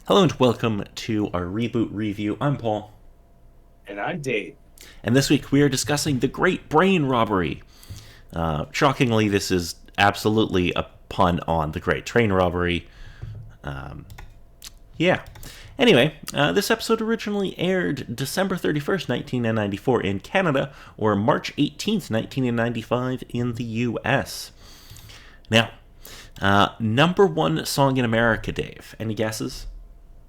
Hello and welcome to our Reboot review. I'm Paul, And I'm Dave. and this week we are discussing the Great Brain Robbery. Shockingly, this is absolutely a pun on the Great Train Robbery. Yeah. Anyway, this episode originally aired December 31st, 1994 in Canada, or March 18th, 1995 in the US. Now, number one song in America, Dave. Any guesses?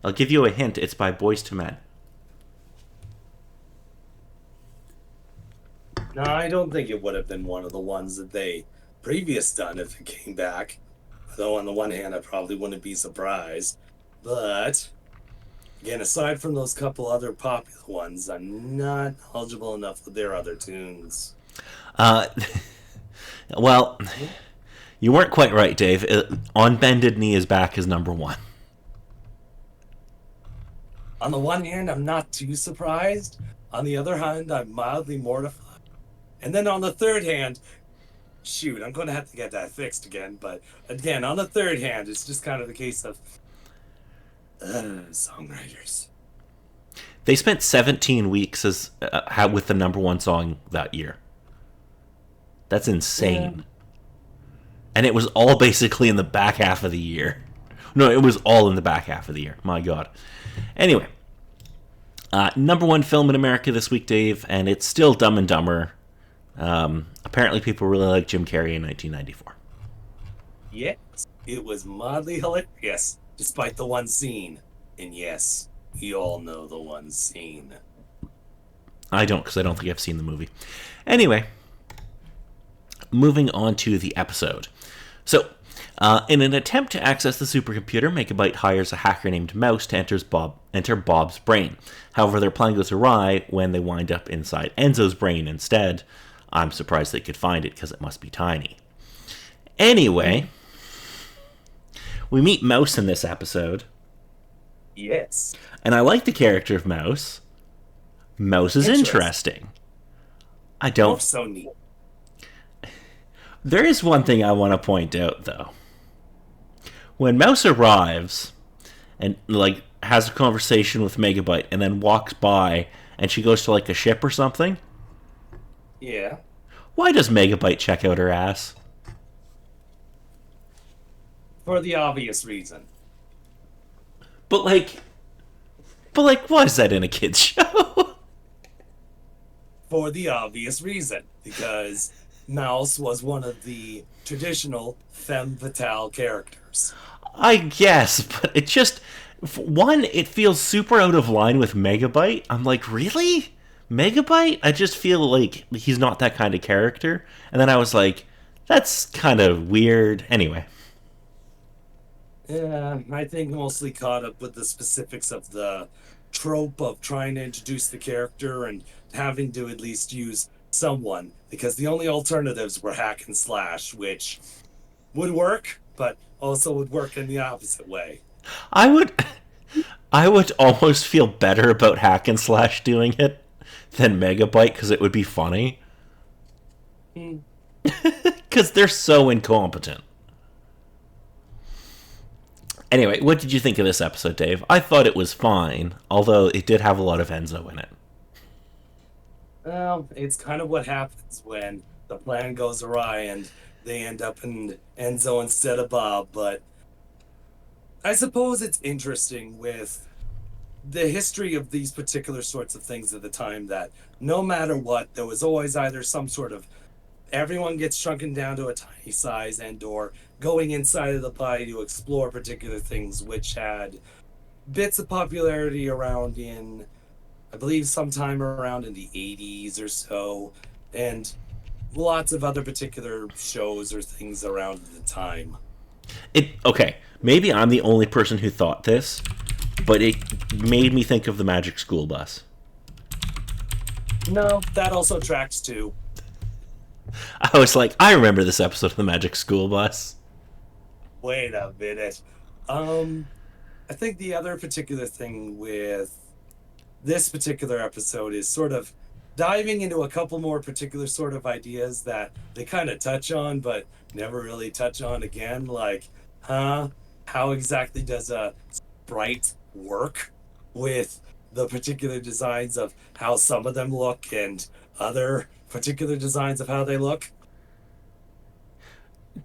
I'll give you a hint. It's by Boys to Men. No, I don't think it would have been one of the ones that they previous done if it came back. Though on the one hand, I probably wouldn't be surprised. But again, aside from those couple other popular ones, I'm not knowledgeable enough of their other tunes. Uh, well, you weren't quite right, Dave. On Bended Knee is back as number one. On the one hand, I'm not too surprised. On the other hand, I'm mildly mortified. And then on the third hand, shoot, I'm going to have to get that fixed again. But again, on the third hand, it's just kind of the case of songwriters. They spent 17 weeks as with the number one song that year. That's Yeah. insane. And it was all basically in the back half of the year. No, it was all in the back half of the year. My God. Anyway, number one film in America this week, Dave, and it's still Dumb and Dumber. Apparently, people really like Jim Carrey in 1994. Yes, it was mildly hilarious, despite the one scene. And yes, we all know the one scene. I don't, because I don't think I've seen the movie. Anyway, moving on to the episode. So, in an attempt to access the supercomputer, Megabyte hires a hacker named Mouse to enter Bob's brain. However, their plan goes awry when they wind up inside Enzo's brain instead. I'm surprised they could find it because it must be tiny. Anyway, we meet Mouse in this episode, Yes. and I like the character of Mouse. Mouse is interesting. I Oh, don't. so neat. There is one thing I want to point out, though. When Mouse arrives and has a conversation with Megabyte and then walks by and she goes to like a ship or something, Yeah. why does Megabyte check out her ass? For the obvious reason. But like, why is that in a kids show? For the obvious reason. Because Mouse was one of the traditional femme fatale characters. I guess, but it just one, it feels super out of line with Megabyte. I'm like, really? Megabyte? I just feel like he's not that kind of character. And then I was like, that's kind of weird. Anyway. Yeah, I think mostly caught up with the specifics of the trope of trying to introduce the character and having to at least use someone because the only alternatives were hack and slash, which would work, but also would work in the opposite way. I would I would almost feel better about Hack and Slash doing it than Megabyte because it would be funny. Hmm. Because they're so incompetent. Anyway, what did you think of this episode, Dave? I thought it was fine, although it did have a lot of Enzo in it. Well, it's kind of what happens when the plan goes awry and they end up in Enzo instead of Bob, but I suppose it's interesting with the history of these particular sorts of things at the time that no matter what, there was always either some sort of everyone gets shrunken down to a tiny size and or going inside of the body to explore particular things which had bits of popularity around in I believe sometime around in the 80s or so and lots of other particular shows or things around at the time. It okay, maybe I'm the only person who thought this, but it made me think of the Magic School Bus. No, that also tracks too. I was like, I remember this episode of the Magic School Bus. Wait a minute. Um, I think the other particular thing with this particular episode is sort of diving into a couple more particular sort of ideas that they kind of touch on, but never really touch on again. Like, huh? How exactly does a sprite work with the particular designs of how some of them look and other particular designs of how they look.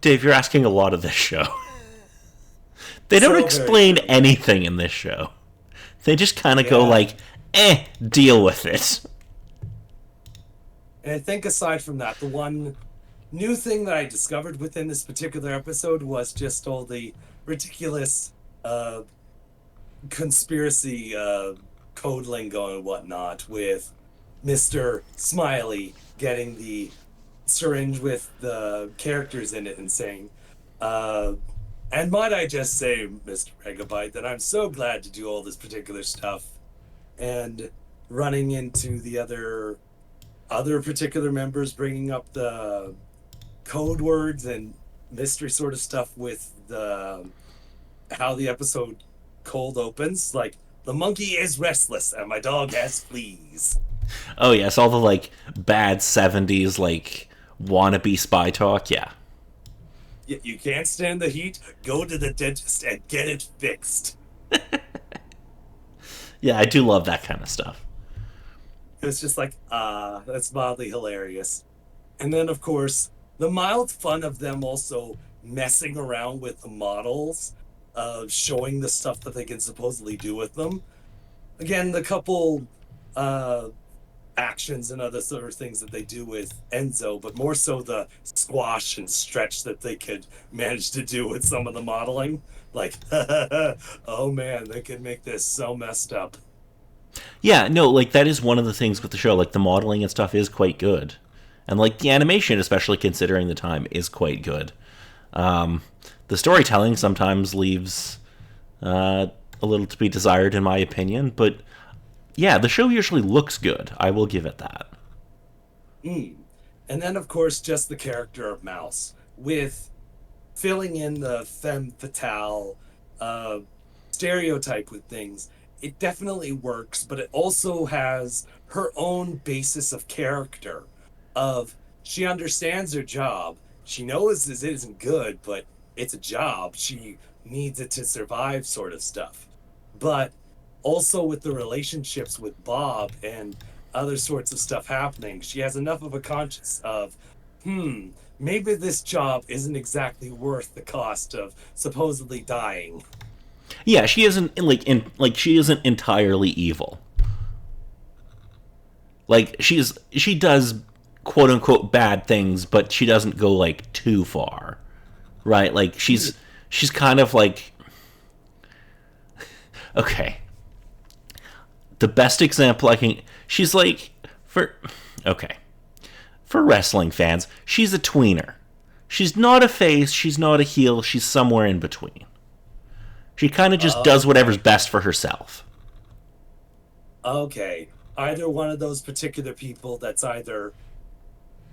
Dave, you're asking a lot of this show. They don't So very explain true. anything in this show. They just kind of go Yeah. like, deal with it. And I think aside from that, the one new thing that I discovered within this particular episode was just all the ridiculous uh, conspiracy code lingo and whatnot with Mr. Smiley getting the syringe with the characters in it and saying, uh, and might I just say, Mr. Megabyte, that I'm so glad to do all this particular stuff and running into the other particular members bringing up the code words and mystery sort of stuff with the how the episode cold opens, like the monkey is restless and my dog has fleas. Oh yes, all the like bad '70s like wannabe spy talk. Yeah, You can't stand the heat, go to the dentist and get it fixed. yeah, I do love that kind of stuff. It was just like, that's mildly hilarious. And then, of course, the mild fun of them also messing around with the models, showing the stuff that they can supposedly do with them. Again, the couple uh, actions and other sort of things that they do with Enzo, but more so the squash and stretch that they could manage to do with some of the modeling. Like, oh man, they could make this so messed up. Yeah, no, like that is one of the things with the show. Like the modeling and stuff is quite good, and like the animation, especially considering the time, is quite good. Um, the storytelling sometimes leaves a little to be desired, in my opinion, but yeah, the show usually looks good. I will give it that. Mm. And then, of course, just the character of Mouse with filling in the femme fatale uh, stereotype with things. It definitely works, but it also has her own basis of character. Of she understands her job. She knows this isn't good, but it's a job. She needs it to survive, sort of stuff. But also with the relationships with Bob and other sorts of stuff happening, she has enough of a conscience of, hmm, maybe this job isn't exactly worth the cost of supposedly dying. Yeah, she isn't like she isn't entirely evil. Like she does quote unquote bad things, but she doesn't go like too far, right? Like she's kind of like okay. The best example I can she's like for okay for wrestling fans, she's a tweener. She's not a face, she's not a heel, she's somewhere in between. She kind of just does whatever's Okay. best for herself. Okay. Either one of those particular people that's either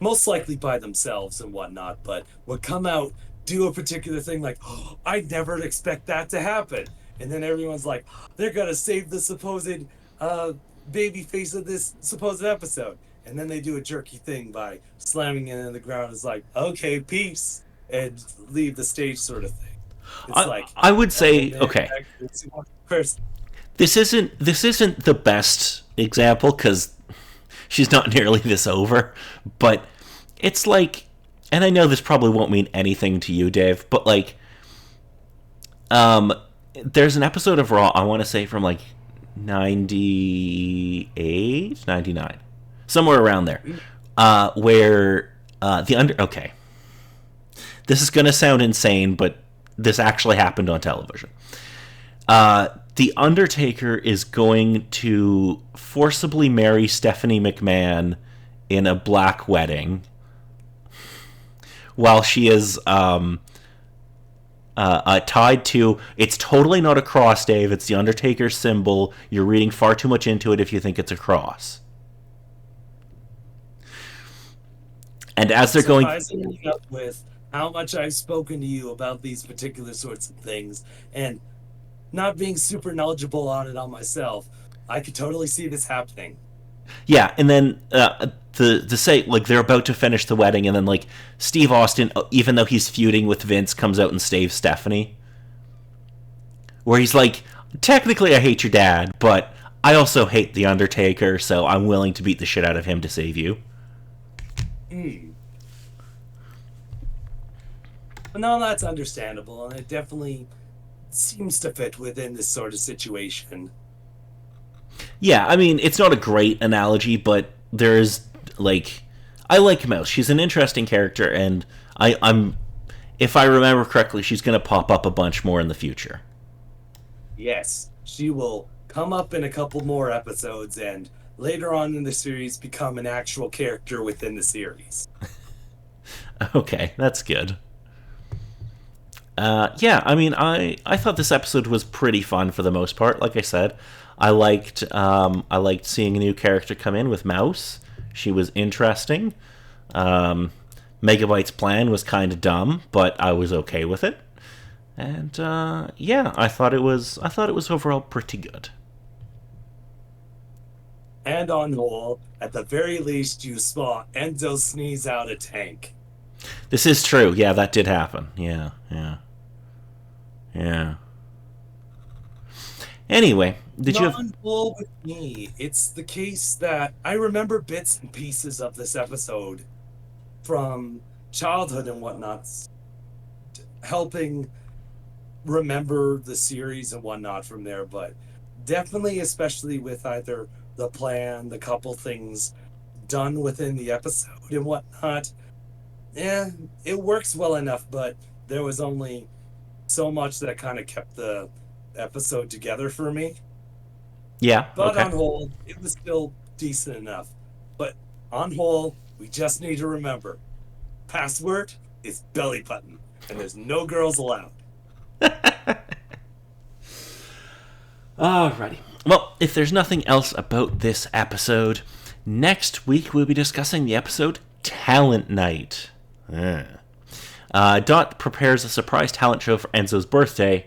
most likely by themselves and whatnot, but would come out, do a particular thing like, oh, I never expect that to happen. And then everyone's like, they're gonna save the supposed uh, baby face of this supposed episode. And then they do a jerky thing by slamming it in the ground. It's like, okay, peace, and leave the stage sort of thing. It's like, I would oh say man, okay. that makes you want to curse. This isn't the best example because she's not nearly this over, but it's like, and I know this probably won't mean anything to you, Dave, but like, um, there's an episode of Raw I want to say from like 98, 99, somewhere around there, where the under okay, this is gonna sound insane, but this actually happened on television. The Undertaker is going to forcibly marry Stephanie McMahon in a black wedding while she is tied to. It's totally not a cross, Dave. It's the Undertaker symbol. You're reading far too much into it if you think it's a cross. And as they're going. Surprisingly enough, with how much I've spoken to you about these particular sorts of things and not being super knowledgeable on it on myself, I could totally see this happening. Yeah, and then the say like they're about to finish the wedding, and then like Steve Austin, even though he's feuding with Vince, comes out and saves Stephanie. Where he's like, Technically, I hate your dad, but I also hate the Undertaker, so I'm willing to beat the shit out of him to save you. Hmm. But no, that's understandable, and it definitely seems to fit within this sort of situation. Yeah, I mean, it's not a great analogy, but there's like, I like Mouse. She's an interesting character, and I'm, if I remember correctly, she's going to pop up a bunch more in the future. Yes, she will come up in a couple more episodes and later on in the series become an actual character within the series. Okay, that's good. Yeah, I mean, I thought this episode was pretty fun for the most part. Like I said, I liked seeing a new character come in with Mouse. She was interesting. Um, Megabyte's plan was kind of dumb, but I was okay with it. And yeah, I thought it was overall pretty good. And on whole, at the very least, you saw Enzo sneeze out a tank. This is true. Yeah, that did happen. Yeah, yeah, yeah. Anyway, did you Not have? on whole with me. It's the case that I remember bits and pieces of this episode from childhood and whatnot, helping remember the series and whatnot from there, but definitely, especially with either the plan, the couple things done within the episode and whatnot, yeah, it works well enough, but there was only so much that kind of kept the episode together for me. Yeah. But Okay. on whole, it was still decent enough. But on whole, we just need to remember password is belly button, and there's no girls allowed. Alrighty. Well, if there's nothing else about this episode, next week we'll be discussing the episode Talent Night. Dot prepares a surprise talent show for Enzo's birthday.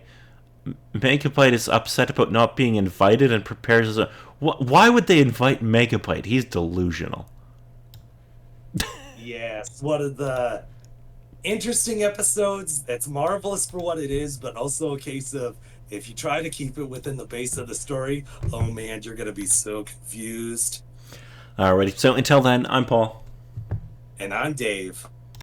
Megabyte is upset about not being invited and prepares a. Why would they invite Megabyte? He's delusional. Yes, one of the interesting episodes that's marvelous for what it is, but also a case of if you try to keep it within the base of the story, oh man, you're gonna be so confused. Alrighty. So until then, I'm Paul. And I'm Dave.